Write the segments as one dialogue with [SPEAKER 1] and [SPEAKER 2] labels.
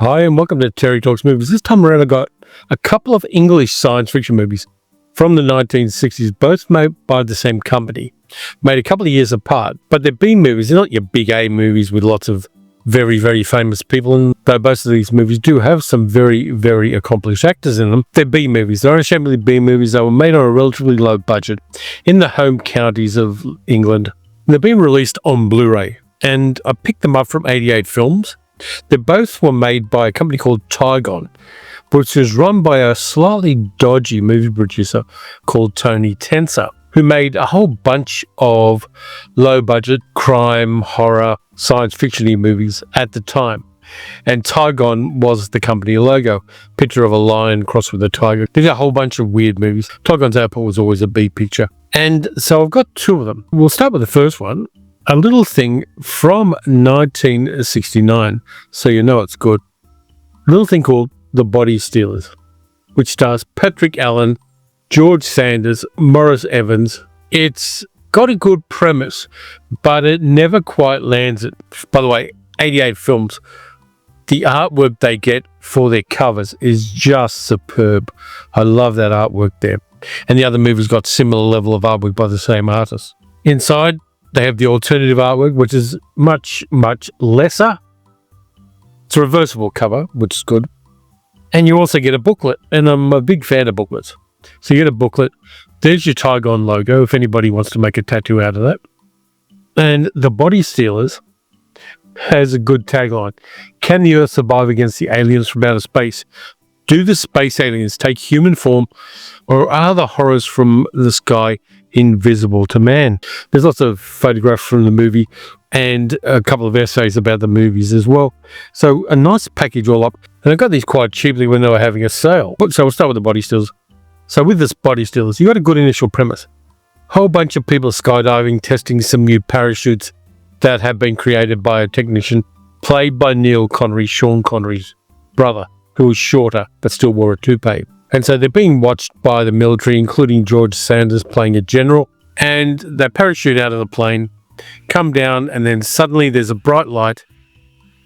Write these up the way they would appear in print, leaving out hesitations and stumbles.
[SPEAKER 1] Hi and welcome to Terry Talks Movies. This time around I got a couple of English science fiction movies from the 1960s, both made by the same company, made a couple of years apart, but they're B movies. They're not your big A movies with lots of very, very famous people, and though most of these movies do have some very, very accomplished actors in them, they're B movies. They're unashamedly B movies. They were made on a relatively low budget in the home counties of England. They're being released on Blu-ray, and I picked them up from 88 Films. They both were made by a company called Tygon, which was run by a slightly dodgy movie producer called Tony Tenser, who made a whole bunch of low-budget crime, horror, science fiction-y movies at the time. And Tygon was the company logo, picture of a lion crossed with a tiger. They did a whole bunch of weird movies. Tygon's output was always a B picture. And so I've got two of them. We'll start with the first one. A little thing from 1969, so you know it's good. A little thing called The Body Stealers, which stars Patrick Allen, George Sanders, Maurice Evans. It's got a good premise, but it never quite lands it. By the way, 88 Films, the artwork they get for their covers is just superb. I love that artwork there. And the other movies got similar level of artwork by the same artist. Inside, they have the alternative artwork, which is much, much lesser. It's a reversible cover, which is good. And you also get a booklet, and I'm a big fan of booklets. So you get a booklet. There's your Tygon logo, if anybody wants to make a tattoo out of that. And The Body Stealers has a good tagline. Can the Earth survive against the aliens from outer space? Do the space aliens take human form, or are the horrors from the sky invisible to man? There's lots of photographs from the movie and a couple of essays about the movies as well. So a nice package all up. And I got these quite cheaply when they were having a sale. So we'll start with The Body Stealers. So with this Body Stealers, you got a good initial premise. Whole bunch of people skydiving, testing some new parachutes that have been created by a technician played by Neil Connery, Sean Connery's brother, who was shorter but still wore a toupee. And so they're being watched by the military, including George Sanders playing a general. And they parachute out of the plane, come down, and then suddenly there's a bright light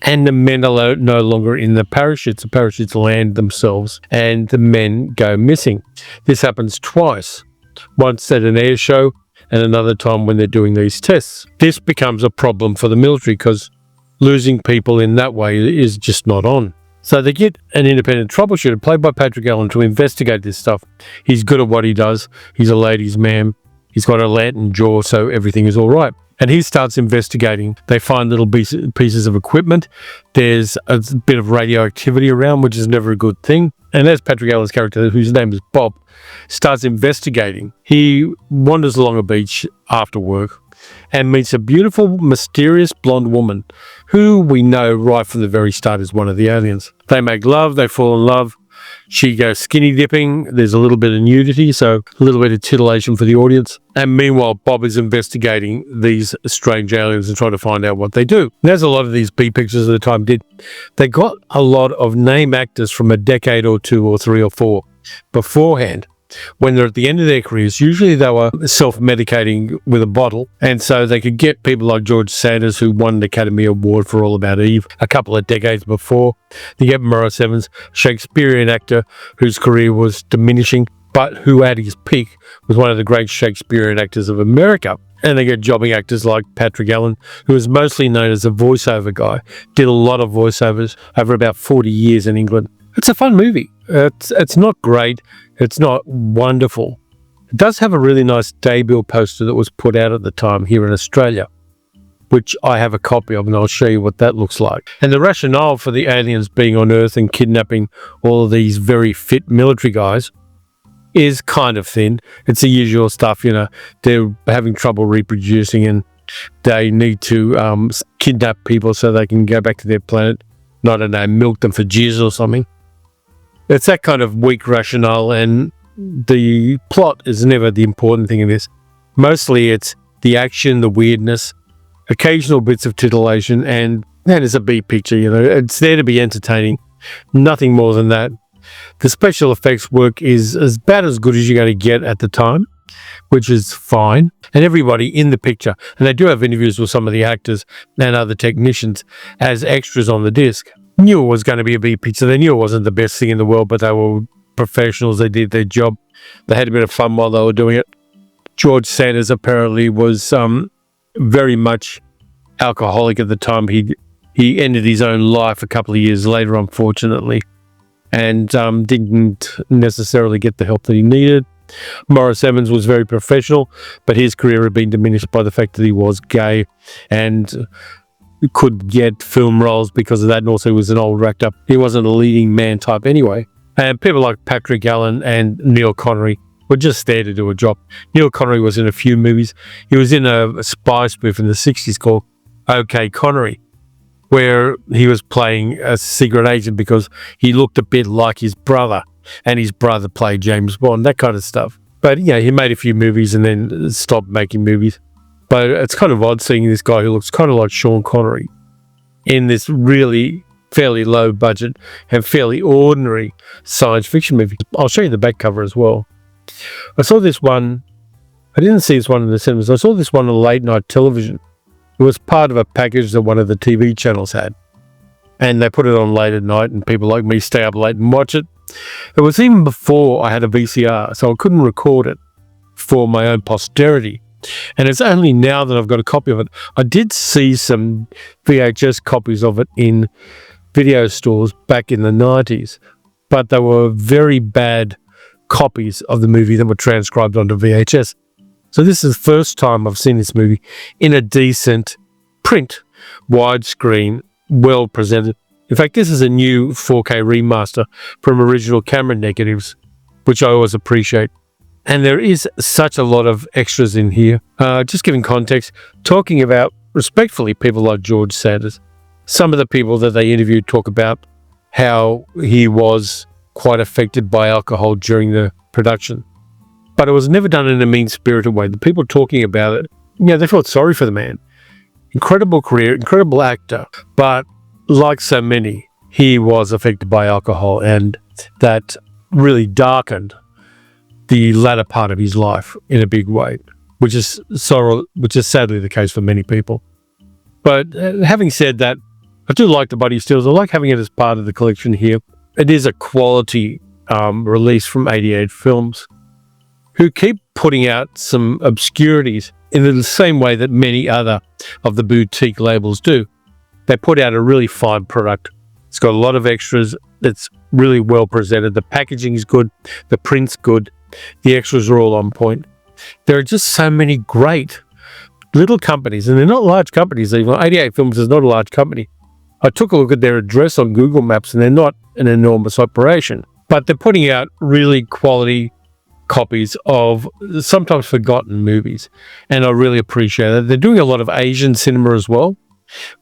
[SPEAKER 1] and the men are no longer in the parachutes. The parachutes land themselves and the men go missing. This happens twice, once at an air show and another time when they're doing these tests. This becomes a problem for the military because losing people in that way is just not on. So they get an independent troubleshooter played by Patrick Allen to investigate this stuff. He's good at what he does. He's a ladies' man. He's got a lantern jaw, so everything is all right. And he starts investigating. They find little pieces of equipment. There's a bit of radioactivity around, which is never a good thing. And as Patrick Allen's character, whose name is Bob, starts investigating, he wanders along a beach after work and meets a beautiful, mysterious blonde woman who we know right from the very start is one of the aliens. They make love, they fall in love. She goes skinny dipping. There's a little bit of nudity, so a little bit of titillation for the audience. And meanwhile, Bob is investigating these strange aliens and trying to find out what they do. And as a lot of these B pictures at the time did, they got a lot of name actors from a decade or two or three or four beforehand. When they're at the end of their careers, usually they were self-medicating with a bottle, and so they could get people like George Sanders, who won an Academy Award for All About Eve a couple of decades before. They get Maurice Evans, Shakespearean actor whose career was diminishing, but who at his peak was one of the great Shakespearean actors of America. And they get jobbing actors like Patrick Allen, who is mostly known as a voiceover guy, did a lot of voiceovers over about 40 years in England. It's a fun movie. It's not great. It's not wonderful. It does have a really nice debut poster that was put out at the time here in Australia, which I have a copy of, and I'll show you what that looks like. And the rationale for the aliens being on Earth and kidnapping all of these very fit military guys is kind of thin. It's the usual stuff, you know. They're having trouble reproducing and they need to kidnap people so they can go back to their planet. I don't know, milk them for jizz or something. It's that kind of weak rationale, and the plot is never the important thing in this. Mostly it's the action, the weirdness, occasional bits of titillation, and it's a B picture, you know. It's there to be entertaining. Nothing more than that. The special effects work is about as good as you're going to get at the time, which is fine. And everybody in the picture, and they do have interviews with some of the actors and other technicians as extras on the disc. knew it was going to be a B picture. They knew it wasn't the best thing in the world, but they were professionals. They did their job. They had a bit of fun while they were doing it. George Sanders apparently was very much alcoholic at the time. He ended his own life a couple of years later, unfortunately, and didn't necessarily get the help that he needed. Morris Evans was very professional, but his career had been diminished by the fact that he was gay and could get film roles because of that, and also he was an old racked up. He wasn't a leading man type anyway. And people like Patrick Allen and Neil Connery were just there to do a job. Neil Connery was in a few movies. He was in a spy spoof in the 60s called OK Connery, where he was playing a secret agent because he looked a bit like his brother, and his brother played James Bond, that kind of stuff. But yeah, he made a few movies and then stopped making movies. But it's kind of odd seeing this guy who looks kind of like Sean Connery in this really fairly low budget and fairly ordinary science fiction movie. I'll show you the back cover as well. I saw this one. I didn't see this one in the cinemas. I saw this one on late night television. It was part of a package that one of the TV channels had. And they put it on late at night, and people like me stay up late and watch it. It was even before I had a VCR, so I couldn't record it for my own posterity. And it's only now that I've got a copy of it. I did see some VHS copies of it in video stores back in the 90s, but they were very bad copies of the movie that were transcribed onto VHS. So this is the first time I've seen this movie in a decent print, widescreen, well presented. In fact, this is a new 4K remaster from original camera negatives, which I always appreciate. And there is such a lot of extras in here. Just giving context, talking about, respectfully, people like George Sanders. Some of the people that they interviewed talk about how he was quite affected by alcohol during the production. But it was never done in a mean-spirited way. The people talking about it, they felt sorry for the man. Incredible career, incredible actor. But like so many, he was affected by alcohol, and that really darkened the latter part of his life in a big way, which is sadly the case for many people. But having said that, I do like the Buddy Steels. I like having it as part of the collection here. It is a quality release from 88 Films, who keep putting out some obscurities in the same way that many other of the boutique labels do. They put out a really fine product. It's got a lot of extras. It's really well presented. The packaging is good. The print's good. The extras are all on point. There are just so many great little companies, and they're not large companies. Even 88 Films is not a large company. I took a look at their address on Google Maps, and they're not an enormous operation, but they're putting out really quality copies of sometimes forgotten movies, and I really appreciate it. They're doing a lot of Asian cinema as well,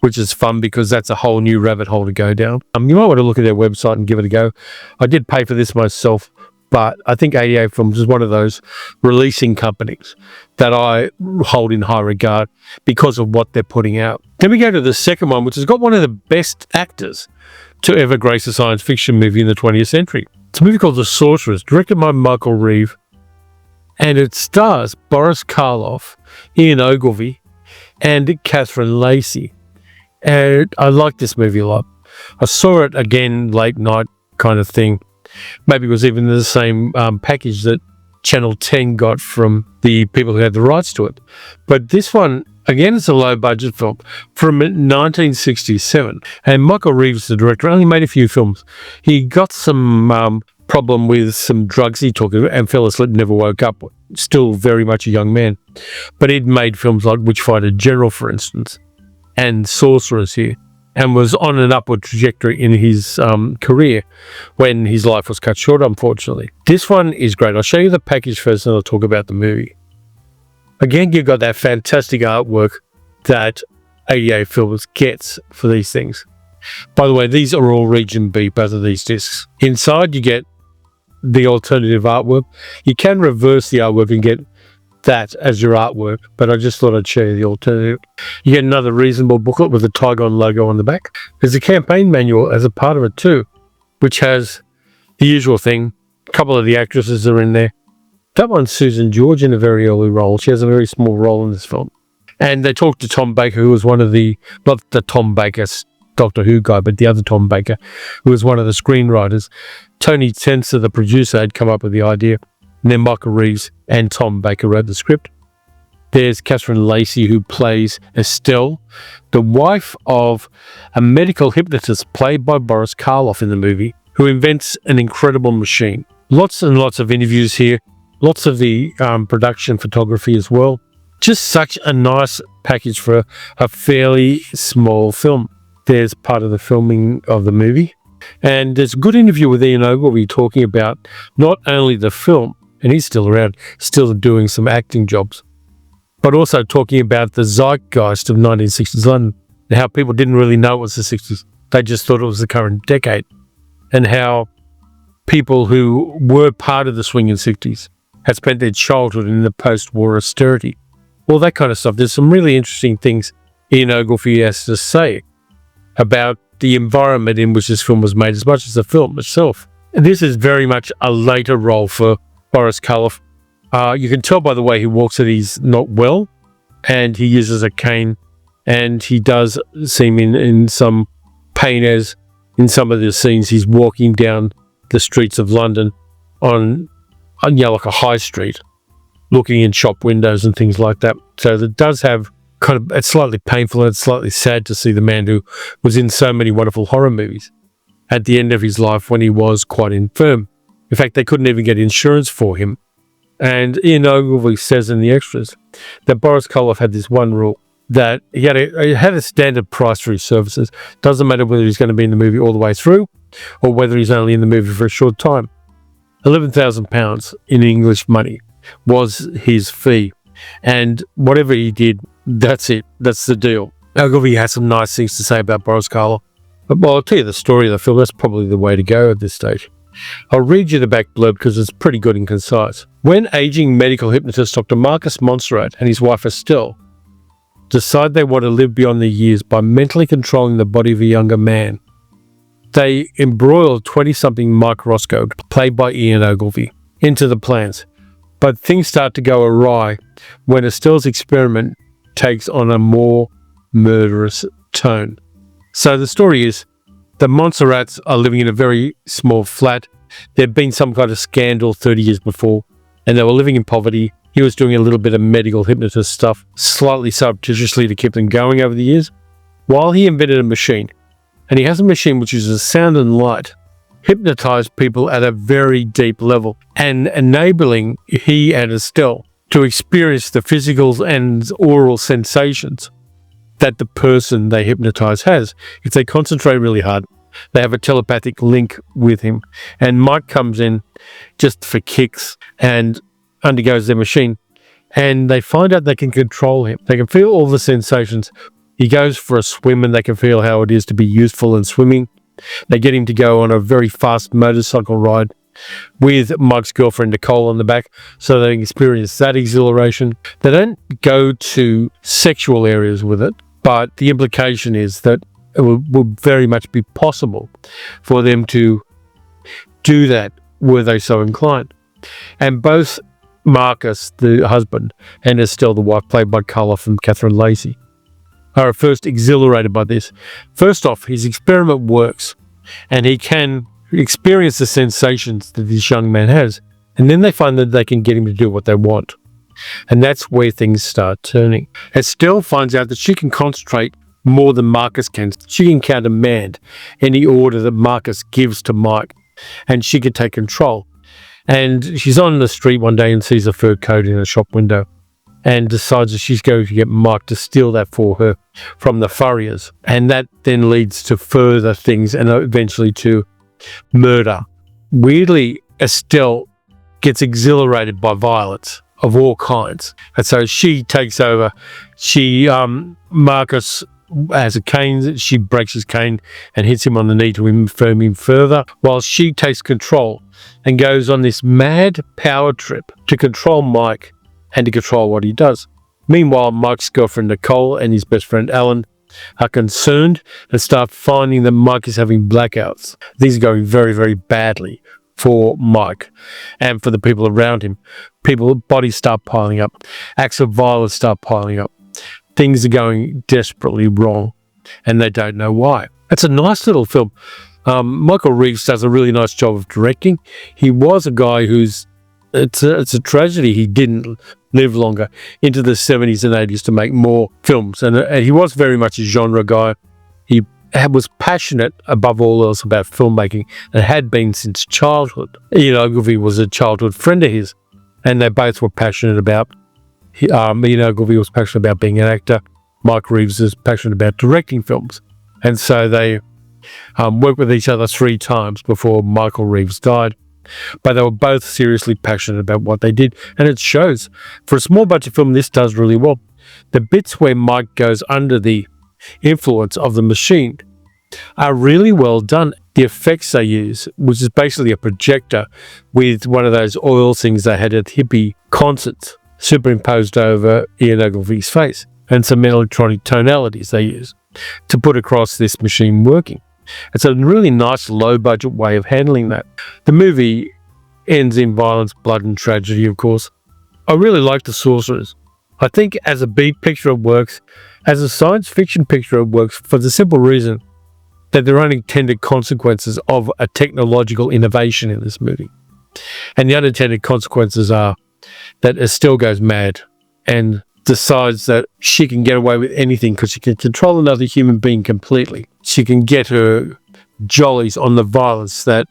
[SPEAKER 1] which is fun because that's a whole new rabbit hole to go down. You might want to look at their website and give it a go. I did pay for this myself, but I think 88 Films is one of those releasing companies that I hold in high regard because of what they're putting out. Then we go to the second one, which has got one of the best actors to ever grace a science fiction movie in the 20th century. It's a movie called The Sorcerers, directed by Michael Reeve, and it stars Boris Karloff, Ian Ogilvy, and Catherine Lacey. And I like this movie a lot. I saw it again late night kind of thing. Maybe it was even the same package that Channel 10 got from the people who had the rights to it. But this one, again, it's a low-budget film from 1967. And Michael Reeves, the director, only made a few films. He got some problem with some drugs he took and fell asleep, never woke up. Still very much a young man. But he'd made films like Witchfighter General, for instance, and Sorcerers here, and was on an upward trajectory in his career when his life was cut short, unfortunately. This one is great. I'll show you the package first, and I'll talk about the movie. Again, you've got that fantastic artwork that 88 Films gets for these things. By the way, these are all Region B, both of these discs. Inside, you get the alternative artwork. You can reverse the artwork and get that as your artwork, but I just thought I'd show you the alternative. You get another reasonable booklet with the Tygon logo on the back. There's a campaign manual as a part of it too, which has the usual thing. A couple of the actresses are in there. That one's Susan George in a very early role. She has a very small role in this film. And they talked to Tom Baker, who was one of the, not the Tom Baker Doctor Who guy, but the other Tom Baker, who was one of the screenwriters. Tony Tenser, the producer, had come up with the idea. And then Michael Reeves and Tom Baker wrote the script. There's Catherine Lacey, who plays Estelle, the wife of a medical hypnotist played by Boris Karloff in the movie, who invents an incredible machine. Lots and lots of interviews here, lots of the production photography as well. Just such a nice package for a fairly small film. There's part of the filming of the movie. And there's a good interview with Ian Ogilvy talking about not only the film, and he's still around, still doing some acting jobs, but also talking about the zeitgeist of 1960s London and how people didn't really know it was the 60s. They just thought it was the current decade, and how people who were part of the swinging 60s had spent their childhood in the post-war austerity. All that kind of stuff. There's some really interesting things Ian Ogilvy has to say about the environment in which this film was made, as much as the film itself. And this is very much a later role for Boris Karloff. You can tell by the way he walks that he's not well, and he uses a cane, and he does seem in some pain, as in some of the scenes he's walking down the streets of London on like a high street, looking in shop windows and things like that. So it does have it's slightly painful, and it's slightly sad to see the man who was in so many wonderful horror movies at the end of his life when he was quite infirm. In fact, they couldn't even get insurance for him. And Ian Ogilvy says in the extras that Boris Karloff had this one rule, that he had a standard price for his services. Doesn't matter whether he's going to be in the movie all the way through or whether he's only in the movie for a short time. £11,000 in English money was his fee. And whatever he did, that's it. That's the deal. Ogilvy has some nice things to say about Boris Karloff. Well, I'll tell you the story of the film. That's probably the way to go at this stage. I'll read you the back blurb because it's pretty good and concise. When aging medical hypnotist Dr. Marcus Montserrat and his wife Estelle decide they want to live beyond their years by mentally controlling the body of a younger man, they embroil 20-something Mike Roscoe, played by Ian Ogilvy, into the plans. But things start to go awry when Estelle's experiment takes on a more murderous tone. So the story is, the Montserrats are living in a very small flat. There'd been some kind of scandal 30 years before, and they were living in poverty. He was doing a little bit of medical hypnotist stuff, slightly surreptitiously to keep them going over the years, while he invented a machine. And he has a machine which uses sound and light, hypnotize people at a very deep level, and enabling he and Estelle to experience the physical and oral sensations that the person they hypnotize has. If they concentrate really hard, they have a telepathic link with him. And Mike comes in just for kicks and undergoes their machine. And they find out they can control him. They can feel all the sensations. He goes for a swim and they can feel how it is to be useful in swimming. They get him to go on a very fast motorcycle ride with Mike's girlfriend Nicole on the back, so they can experience that exhilaration. They don't go to sexual areas with it, but the implication is that it would very much be possible for them to do that were they so inclined. And both Marcus, the husband, and Estelle, the wife, played by Karloff and Catherine Lacey, are at first exhilarated by this. First off, his experiment works, and he can experience the sensations that this young man has, and then they find that they can get him to do what they want. And that's where things start turning. Estelle finds out that she can concentrate more than Marcus can. She can countermand any order that Marcus gives to Mike, and she can take control. And she's on the street one day and sees a fur coat in a shop window and decides that she's going to get Mike to steal that for her from the furriers. And that then leads to further things and eventually to murder. Weirdly, Estelle gets exhilarated by violence of all kinds. And so she takes over. Marcus has a cane. She breaks his cane and hits him on the knee to infirm him further, while she takes control and goes on this mad power trip to control Mike and to control what he does. Meanwhile, Mike's girlfriend Nicole and his best friend Alan are concerned and start finding that Mike is having blackouts. These are going very, very badly for Mike and for the people around him. Bodies start piling up. Acts of violence start piling up. Things are going desperately wrong, and they don't know why. It's a nice little film. Michael Reeves does a really nice job of directing. He was a guy it's a tragedy he didn't live longer into the 70s and 80s to make more films. And he was very much a genre guy. He was passionate above all else about filmmaking and had been since childhood. Ian Ogilvy was a childhood friend of his, and they both were passionate about. Ian Ogilvy was passionate about being an actor. Mike Reeves is passionate about directing films. And so they worked with each other 3 times before Michael Reeves died. But they were both seriously passionate about what they did, and it shows. For a small budget film, this does really well. The bits where Mike goes under the influence of the machine are really well done. The effects they use, which is basically a projector with one of those oil things they had at hippie concerts, superimposed over Ian Ogilvy's face, and some electronic tonalities they use to put across this machine working. It's a really nice low-budget way of handling that. The movie ends in violence, blood, and tragedy, of course. I really like The Sorcerers. I think as a beat picture it works. As a science fiction picture it works for the simple reason that there are unintended consequences of a technological innovation in this movie. And the unintended consequences are that Estelle goes mad and decides that she can get away with anything because she can control another human being completely. She can get her jollies on the violence that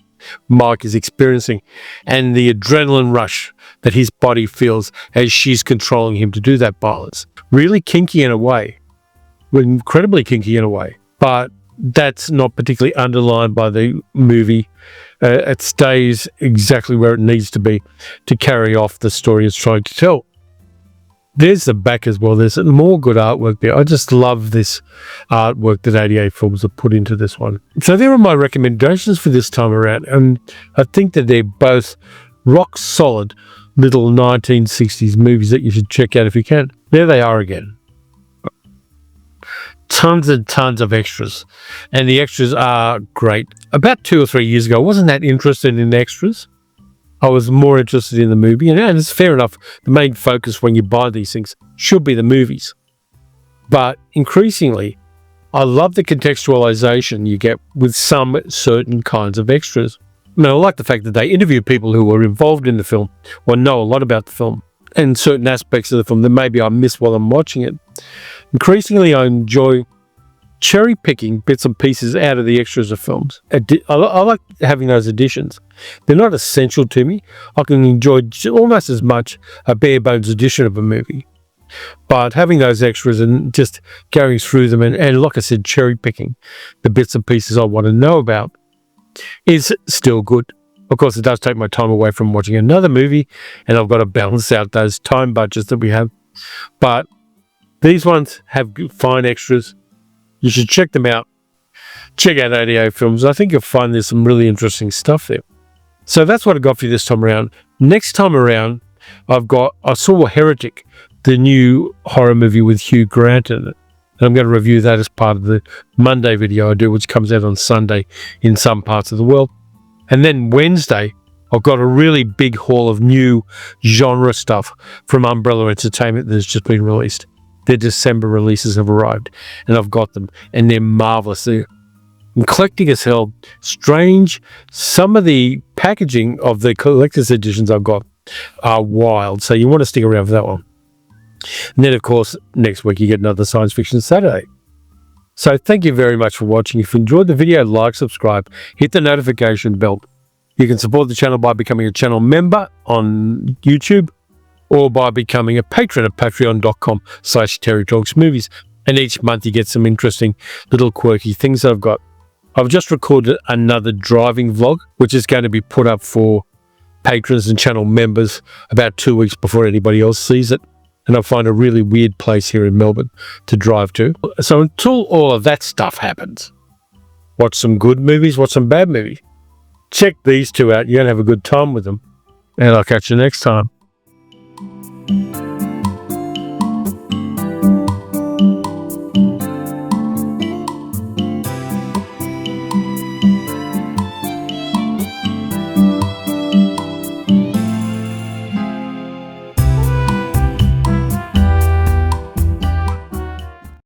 [SPEAKER 1] Mike is experiencing and the adrenaline rush that his body feels as she's controlling him to do that violence. Really kinky in a way, incredibly kinky in a way, but that's not particularly underlined by the movie. It stays exactly where it needs to be to carry off the story it's trying to tell. There's the back as well. There's more good artwork there. I just love this artwork that 88 Films have put into this one. So there are my recommendations for this time around. And I think that they're both rock solid little 1960s movies that you should check out if you can. There they are again. Tons and tons of extras. And the extras are great. About 2 or 3 years ago, I wasn't that interested in extras. I was more interested in the movie, and it's fair enough. The main focus when you buy these things should be the movies. But increasingly, I love the contextualization you get with some certain kinds of extras. I like the fact that they interview people who were involved in the film or know a lot about the film and certain aspects of the film that maybe I miss while I'm watching it. Increasingly, I enjoy cherry picking bits and pieces out of the extras of films. I like having those additions. They're not essential to me. I can enjoy almost as much a bare bones edition of a movie. But having those extras and just going through them and like I said, cherry picking the bits and pieces I want to know about is still good. Of course, it does take my time away from watching another movie, and I've got to balance out those time budgets that we have. But these ones have fine extras. You should check them out. Check out 88 Films. I think you'll find there's some really interesting stuff there. So that's what I got for you this time around. Next time around, I saw Heretic, the new horror movie with Hugh Grant in it. And I'm going to review that as part of the Monday video I do, which comes out on Sunday in some parts of the world. And then Wednesday, I've got a really big haul of new genre stuff from Umbrella Entertainment that's just been released. Their December releases have arrived, and I've got them, and they're marvelous. They're eclectic as hell, strange. Some of the packaging of the collector's editions I've got are wild, so you want to stick around for that one. And then, of course, next week you get another Science Fiction Saturday. So thank you very much for watching. If you enjoyed the video, like, subscribe, hit the notification bell. You can support the channel by becoming a channel member on YouTube, or by becoming a patron at patreon.com/TerryTalksMovies. And each month you get some interesting little quirky things that I've got. I've just recorded another driving vlog, which is going to be put up for patrons and channel members about 2 weeks before anybody else sees it. And I find a really weird place here in Melbourne to drive to. So until all of that stuff happens, watch some good movies, watch some bad movies. Check these two out. You're going to have a good time with them. And I'll catch you next time.